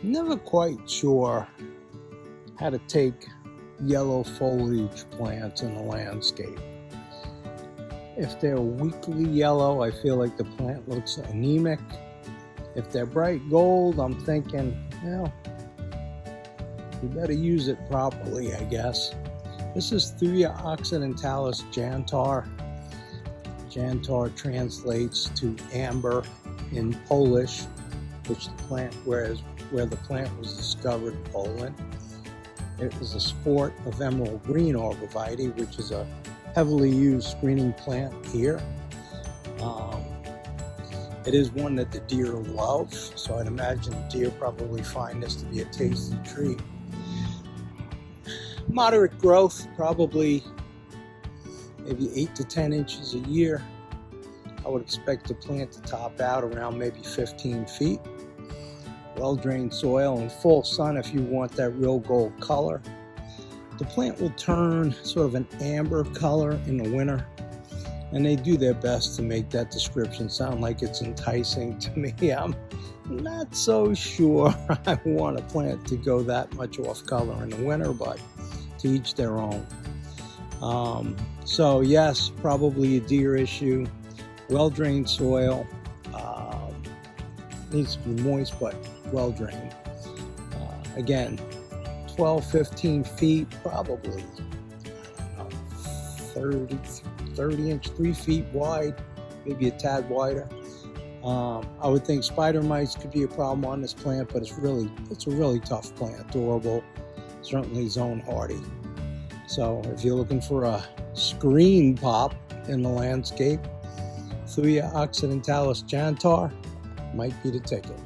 Never quite sure how to take yellow foliage plants in the landscape. If they're weakly yellow, I feel like the plant looks anemic. If they're bright gold, I'm thinking, well, you better use it properly, I guess. This is Thuja occidentalis Jantar. Jantar translates to amber in Polish, which the plant, where the plant was discovered in Poland. It is a sport of emerald green arborvitae, which is a heavily used screening plant here. It is one that the deer love, so I'd imagine the deer probably find this to be a tasty treat. Moderate growth, probably maybe 8 to 10 inches a year. I would expect the plant to top out around maybe 15 feet. Well-drained soil and full sun if you want that real gold color. The plant will turn sort of an amber color in the winter, and they do their best to make that description sound like it's enticing to me. I'm not so sure I want a plant to go that much off color in the winter, but to each their own. So yes, probably a deer issue. Well-drained soil, needs to be moist but well-drained. Again, 12-15 feet, probably, I don't know, 30 inch, 3 feet wide, maybe a tad wider. I would think spider mites could be a problem on this plant, but it's a really tough plant, durable, certainly zone hardy. So if you're looking for a screen pop in the landscape, Thuja occidentalis Jantar might be the ticket.